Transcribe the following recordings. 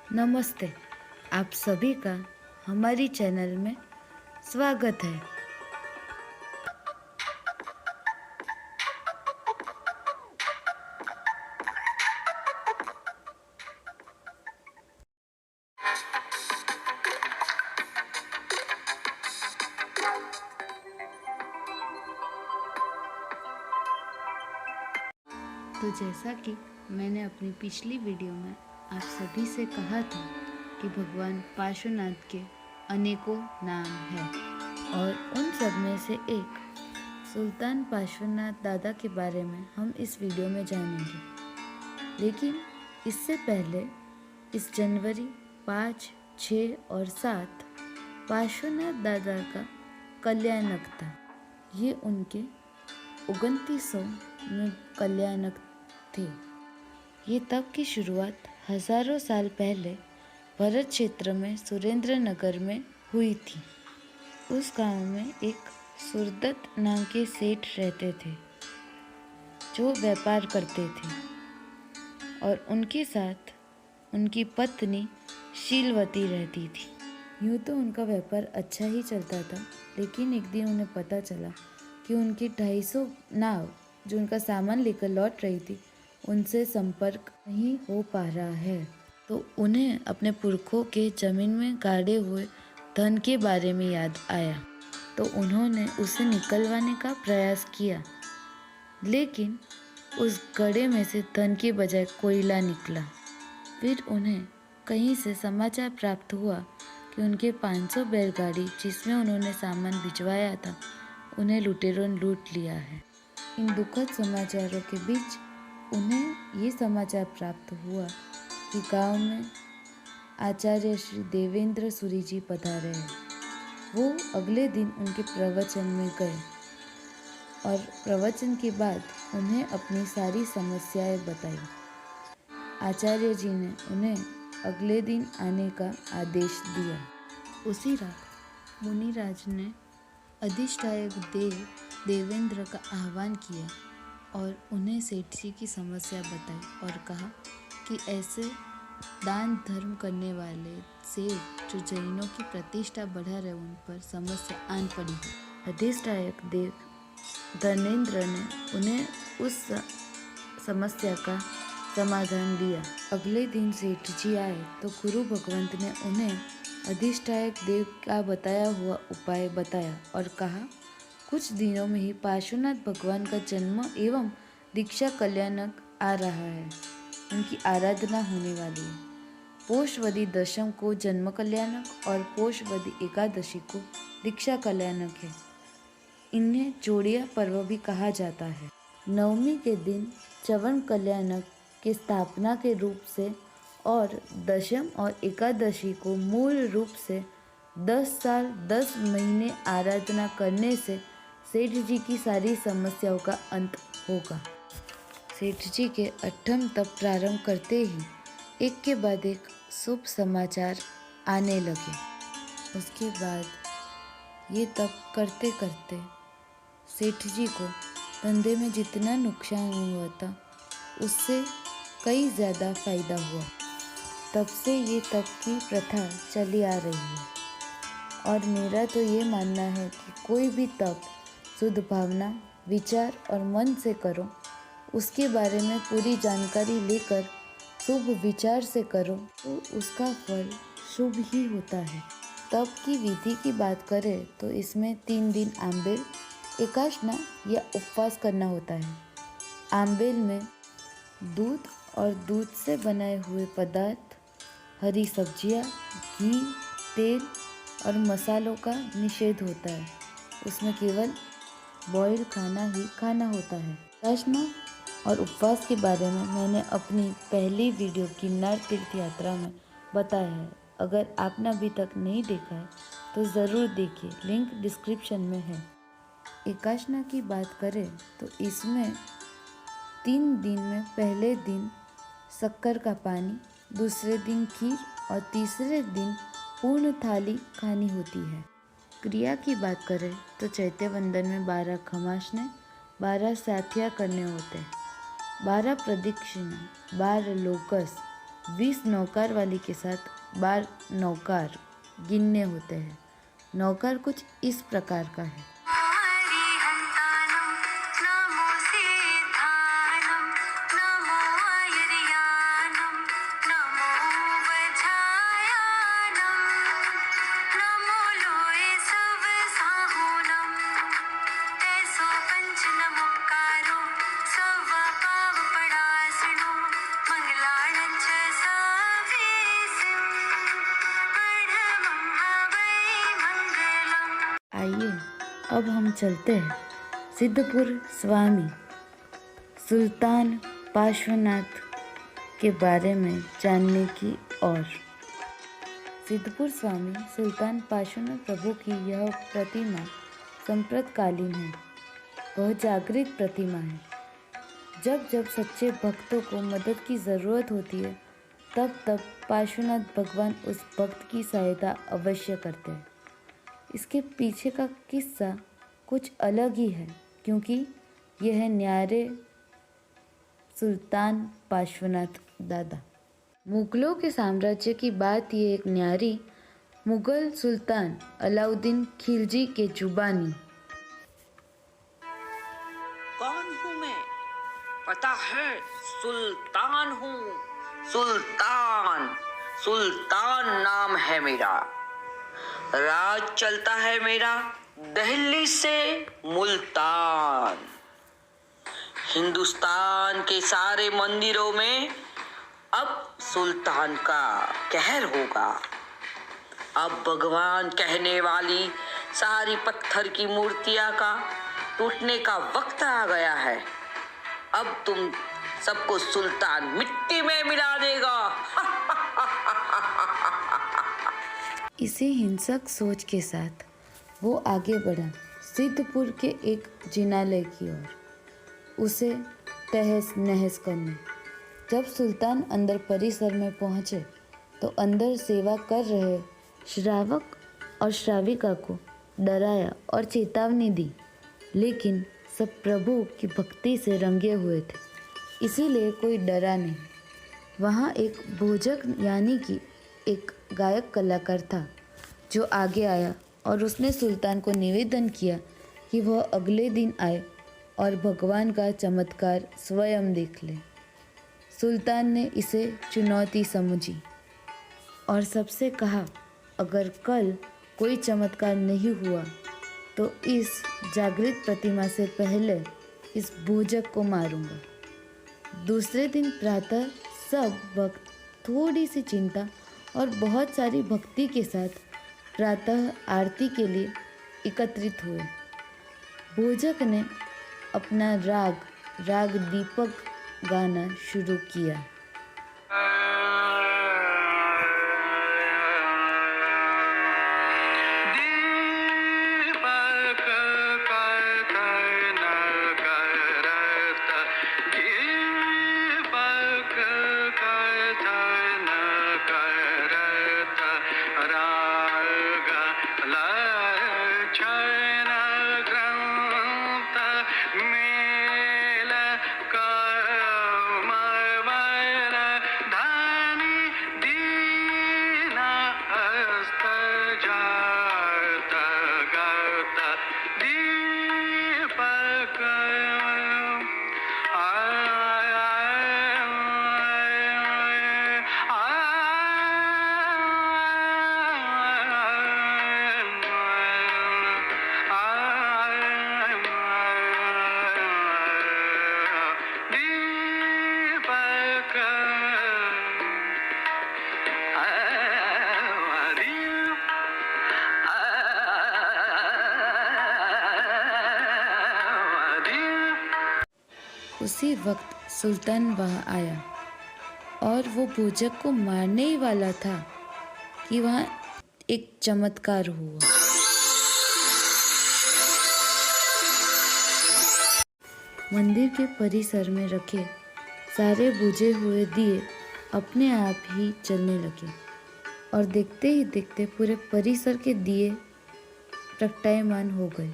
नमस्ते। आप सभी का हमारी चैनल में स्वागत है। तो जैसा कि मैंने अपनी पिछली वीडियो में आप सभी से कहा था कि भगवान पार्श्वनाथ के अनेकों नाम हैं और उन सब में से एक सुल्तान पार्श्वनाथ दादा के बारे में हम इस वीडियो में जानेंगे। लेकिन इससे पहले इस जनवरी 5, 6 और 7 पार्श्वनाथ दादा का कल्याणक था। ये उनके 2900 में कल्याणक थे। ये तब की शुरुआत हजारों साल पहले भरत क्षेत्र में सुरेंद्र नगर में हुई थी। उस गांव में एक सुरदत्त नाम के सेठ रहते थे जो व्यापार करते थे और उनके साथ उनकी पत्नी शीलवती रहती थी। यूँ तो उनका व्यापार अच्छा ही चलता था, लेकिन एक दिन उन्हें पता चला कि उनकी 250 नाव जो उनका सामान लेकर लौट रही थी उनसे संपर्क नहीं हो पा रहा है। तो उन्हें अपने पुरखों के जमीन में गाड़े हुए धन के बारे में याद आया। तो उन्होंने उसे निकलवाने का प्रयास किया, लेकिन उस गड्ढे में से धन के बजाय कोयला निकला। फिर उन्हें कहीं से समाचार प्राप्त हुआ कि उनके 500 बैलगाड़ी जिसमें उन्होंने सामान भिजवाया था उन्हें लुटेरों ने लूट लिया है। इन दुखद समाचारों के बीच उन्हें ये समाचार प्राप्त हुआ कि गांव में आचार्य श्री देवेंद्र सूरी जी पधारे हैं। वो अगले दिन उनके प्रवचन में गए और प्रवचन के बाद उन्हें अपनी सारी समस्याएं बताई। आचार्य जी ने उन्हें अगले दिन आने का आदेश दिया। उसी रात मुनिराज ने अधिष्ठायक देवेंद्र का आह्वान किया और उन्हें सेठ जी की समस्या बताई और कहा कि ऐसे दान धर्म करने वाले सेठ जो जैनों की प्रतिष्ठा बढ़ा रहे उन पर समस्या आन पड़ी है। अधिष्ठायक देव धर्मेंद्र ने उन्हें उस समस्या का समाधान दिया। अगले दिन सेठ जी आए तो गुरु भगवंत ने उन्हें अधिष्ठायक देव का बताया हुआ उपाय बताया और कहा कुछ दिनों में ही पार्श्वनाथ भगवान का जन्म एवं दीक्षा कल्याणक आ रहा है। उनकी आराधना होने वाली है। पोषवदी दशम को जन्म कल्याणक और पोषवदी एकादशी को दीक्षा कल्याणक है। इन्हें जोड़िया पर्व भी कहा जाता है। नवमी के दिन चवन कल्याणक की स्थापना के रूप से और दशम और एकादशी को मूल रूप से 10 साल 10 महीने आराधना करने से सेठ जी की सारी समस्याओं का अंत होगा। सेठ जी के 8म तप प्रारंभ करते ही एक के बाद एक शुभ समाचार आने लगे। उसके बाद ये तप करते करते सेठ जी को धंधे में जितना नुकसान हुआ था उससे कई ज़्यादा फायदा हुआ। तब से ये तप की प्रथा चली आ रही है और मेरा तो ये मानना है कि कोई भी तप शुद्ध भावना, विचार और मन से करो, उसके बारे में पूरी जानकारी लेकर शुभ विचार से करो तो उसका फल शुभ ही होता है। तप की विधि की बात करें तो इसमें 3 दिन आंबेल, एकाशना या उपवास करना होता है। आंबेल में दूध और दूध से बनाए हुए पदार्थ, हरी सब्जियां, घी, तेल और मसालों का निषेध होता है। उसमें केवल बॉइल्ड खाना ही खाना होता है। एकाशना और उपवास के बारे में मैंने अपनी पहली वीडियो गिरनार तीर्थ यात्रा में बताया है। अगर आपने अभी तक नहीं देखा है तो ज़रूर देखिए, लिंक डिस्क्रिप्शन में है। एकाशना की बात करें तो इसमें 3 दिन में पहले दिन शक्कर का पानी, दूसरे दिन खीर और तीसरे दिन पूर्ण थाली खानी होती है। क्रिया की बात करें तो चैत्य वंदन में 12 खमासने, 12 साथिया करने होते हैं, 12 प्रदक्षिणा, 12 लोकस, 20 नौकार वाली के साथ 12 नौकार गिनने होते हैं। नौकार कुछ इस प्रकार का है। आइए अब हम चलते हैं सिद्धपुर स्वामी सुल्तान पार्श्वनाथ के बारे में जानने की ओर। सिद्धपुर स्वामी सुल्तान पार्श्वनाथ प्रभु की यह प्रतिमा संप्रतकालीन है। वह जागृत प्रतिमा है। जब जब सच्चे भक्तों को मदद की ज़रूरत होती है तब तब पार्श्वनाथ भगवान उस भक्त की सहायता अवश्य करते हैं। इसके पीछे का किस्सा कुछ अलग ही है, क्योंकि यह न्यारे सुल्तान पार्श्वनाथ दादा। मुगलों के साम्राज्य की बात ये एक न्यारी मुगल सुल्तान अलाउद्दीन खिलजी के जुबानी। कौन हूँ मैं? पता है, सुल्तान हूँ। सुल्तान सुल्तान नाम है मेरा। राज चलता है मेरा दिल्ली से मुल्तान। हिंदुस्तान के सारे मंदिरों में अब सुल्तान का कहर होगा। अब भगवान कहने वाली सारी पत्थर की मूर्तियां का टूटने का वक्त आ गया है। अब तुम सबको सुल्तान मिट्टी में मिला देगा। इसी हिंसक सोच के साथ वो आगे बढ़ा सिद्धपुर के एक जिनालय की ओर, उसे तहस नहस करने। जब सुल्तान अंदर परिसर में पहुंचे तो अंदर सेवा कर रहे श्रावक और श्राविका को डराया और चेतावनी दी, लेकिन सब प्रभु की भक्ति से रंगे हुए थे, इसीलिए कोई डरा नहीं। वहाँ एक भोजक यानी कि एक गायक कलाकार था जो आगे आया और उसने सुल्तान को निवेदन किया कि वह अगले दिन आए और भगवान का चमत्कार स्वयं देख ले। सुल्तान ने इसे चुनौती समझी और सबसे कहा, अगर कल कोई चमत्कार नहीं हुआ तो इस जागृत प्रतिमा से पहले इस भोजक को मारूंगा। दूसरे दिन प्रातः सब भक्त थोड़ी सी चिंता और बहुत सारी भक्ति के साथ प्रातः आरती के लिए एकत्रित हुए। भोजक ने अपना राग दीपक गाना शुरू किया। उसी वक्त सुल्तान वहाँ आया और वो भोजक को मारने ही वाला था कि वहाँ एक चमत्कार हुआ। मंदिर के परिसर में रखे सारे बुझे हुए दिए अपने आप ही जलने लगे और देखते ही देखते पूरे परिसर के दिए प्रकाशमान हो गए।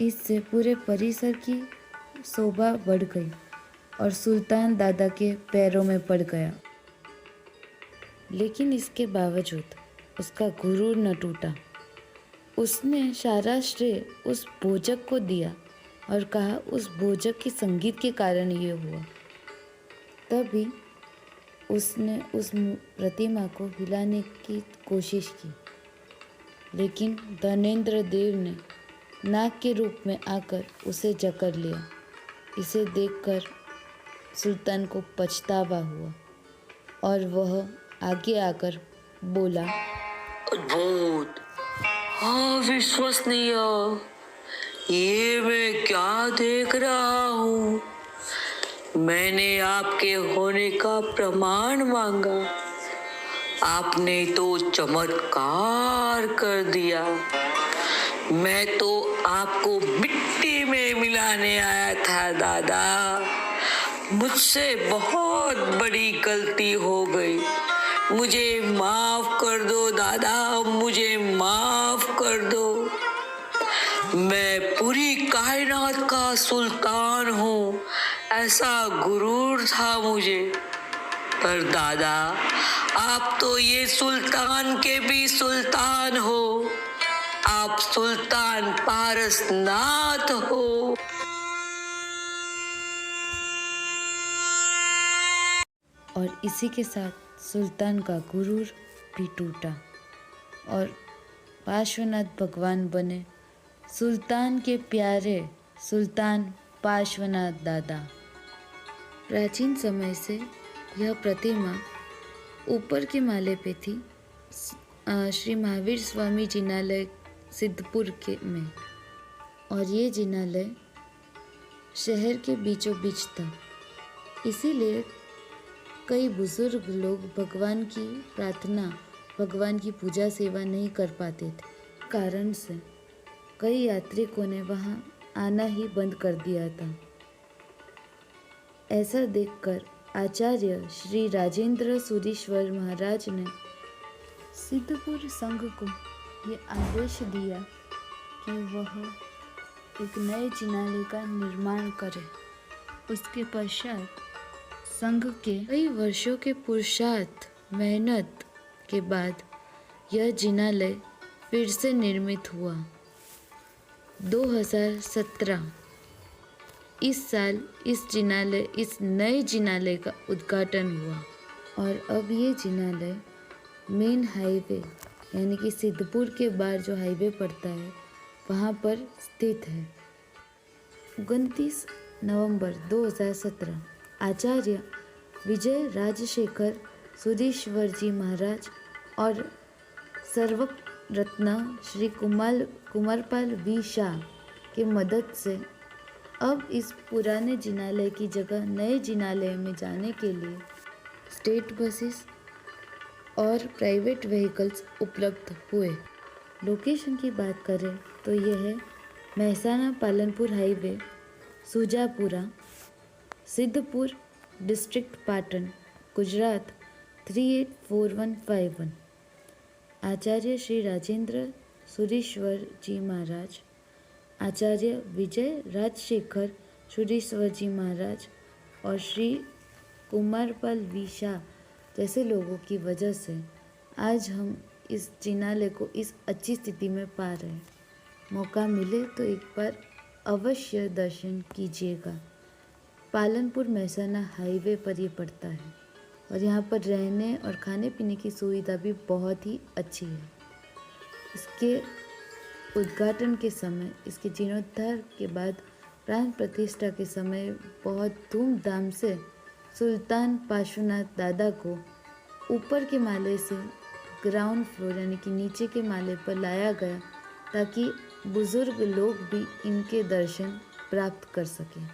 इससे पूरे परिसर की शोभा बढ़ गई और सुल्तान दादा के पैरों में पड़ गया। लेकिन इसके बावजूद उसका गुरूर न टूटा। उसने सारा श्रेय उस बोझक को दिया और कहा उस बोझक के संगीत के कारण ये हुआ। तभी उसने उस प्रतिमा को हिलाने की कोशिश की, लेकिन धनेंद्र देव ने नाग के रूप में आकर उसे जकड़ लिया। इसे देखकर सुल्तान को पछतावा हुआ और वह आगे आकर बोला, अद्भुत, अविश्वसनीय, ये मैं क्या देख रहा हूँ। मैंने आपके होने का प्रमाण मांगा, आपने तो चमत्कार कर दिया। मैं तो आपको मिट्टी में मिलाने आया था दादा। मुझसे बहुत बड़ी गलती हो गई, मुझे माफ कर दो दादा, मुझे माफ कर दो। मैं पूरी कायनात का सुल्तान हूँ, ऐसा गुरूर था मुझे। पर दादा, आप तो ये सुल्तान के भी सुल्तान हो, आप सुल्तान पारसनाथ हो। और इसी के साथ सुल्तान का गुरूर भी टूटा और पार्श्वनाथ भगवान बने सुल्तान के प्यारे सुल्तान पार्श्वनाथ दादा। प्राचीन समय से यह प्रतिमा ऊपर के माले पे थी, श्री महावीर स्वामी जिनालय सिद्धपुर के में, और ये जिनालय शहर के बीचों बीच था। इसीलिए कई बुजुर्ग लोग भगवान की प्रार्थना, भगवान की पूजा सेवा नहीं कर पाते थे। कारण से कई यात्रिकों ने वहाँ आना ही बंद कर दिया था। ऐसा देखकर आचार्य श्री राजेंद्र सूरीश्वर महाराज ने सिद्धपुर संघ को ये आदेश दिया कि वह एक नए जिनालय का निर्माण करे। उसके पश्चात संघ के कई वर्षों के पुरुषार्थ मेहनत के बाद यह जिनालय फिर से निर्मित हुआ। 2017 इस साल इस नए जिनालय का उद्घाटन हुआ और अब ये जिनालय मेन हाईवे यानी कि सिद्धपुर के बाहर जो हाईवे पड़ता है वहाँ पर स्थित है। 29 नवंबर 2017 आचार्य विजय राजशेखर सूरीश्वर जी महाराज और सर्वक रत्न श्री कुमारपाल वी शाह की मदद से अब इस पुराने जिनालय की जगह नए जिनालय में जाने के लिए स्टेट बसेस और प्राइवेट व्हीकल्स उपलब्ध हुए। लोकेशन की बात करें तो यह है मेहसाना पालनपुर हाईवे, सुजापुरा, सिद्धपुर डिस्ट्रिक्ट पाटन, गुजरात 384151। आचार्य श्री राजेंद्र सूरीश्वर जी महाराज, आचार्य विजय राजशेखर सूरीश्वर जी महाराज और श्री कुमारपाल वी शाह जैसे लोगों की वजह से आज हम इस जिनालय को इस अच्छी स्थिति में पा रहे हैं। मौका मिले तो एक बार अवश्य दर्शन कीजिएगा। पालनपुर मेहसाना हाईवे पर ये पड़ता है और यहाँ पर रहने और खाने पीने की सुविधा भी बहुत ही अच्छी है। इसके उद्घाटन के समय, इसके जीर्णोद्धार के बाद प्राण प्रतिष्ठा के समय बहुत धूमधाम से सुल्तान पार्श्वनाथ दादा को ऊपर के माले से ग्राउंड फ्लोर यानी कि नीचे के माले पर लाया गया ताकि बुजुर्ग लोग भी इनके दर्शन प्राप्त कर सकें।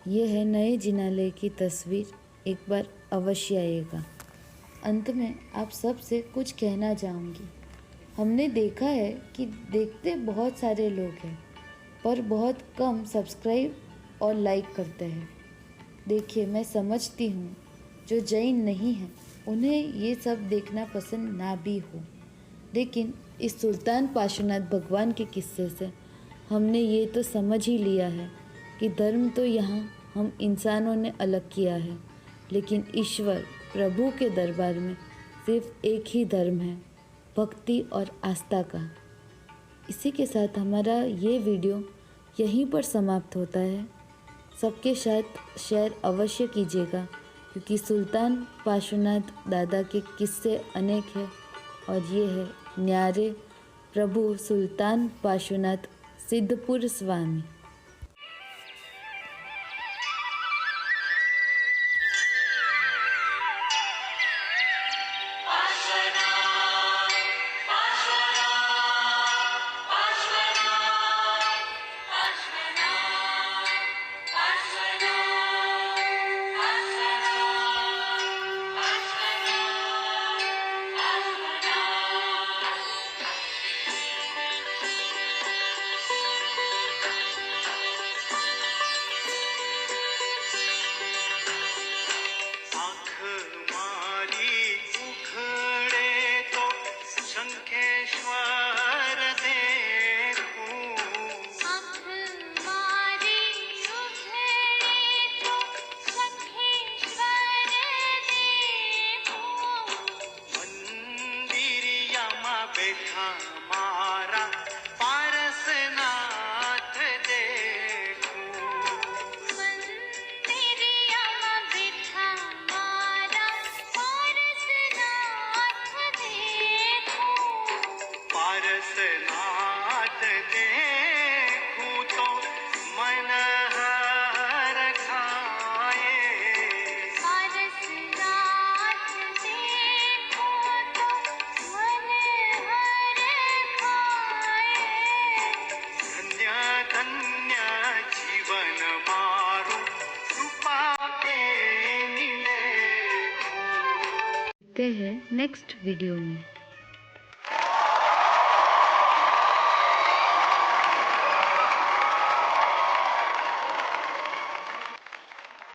ये है नए जिनालय की तस्वीर, एक बार अवश्य आइएगा। अंत में आप सब से कुछ कहना चाहूँगी। हमने देखा है कि देखते बहुत सारे लोग हैं, पर बहुत कम सब्सक्राइब और लाइक करते हैं। देखिए, मैं समझती हूँ जो जैन नहीं है उन्हें ये सब देखना पसंद ना भी हो, लेकिन इस सुल्तान पाशुनाथ भगवान के किस्से से हमने ये तो समझ ही लिया है कि धर्म तो यहाँ हम इंसानों ने अलग किया है, लेकिन ईश्वर प्रभु के दरबार में सिर्फ एक ही धर्म है, भक्ति और आस्था का। इसी के साथ हमारा ये वीडियो यहीं पर समाप्त होता है। सबके साथ शेयर अवश्य कीजिएगा, क्योंकि सुल्तान पाशुनाथ दादा के किस्से अनेक हैं और ये है न्यारे प्रभु सुल्तान पाशुनाथ सिद्धपुर स्वामी। बैठा मारा पारसनाथ देखो, मंदिरिया बैठा मारा पारसनाथ देखो, पारसनाथ देखूं तो मन हर खाए, पारसनाथ देखो तो मन हर खाए, धन्य धन्य जीवन मारो कृपा के मिले। मिलते हैं नेक्स्ट वीडियो में।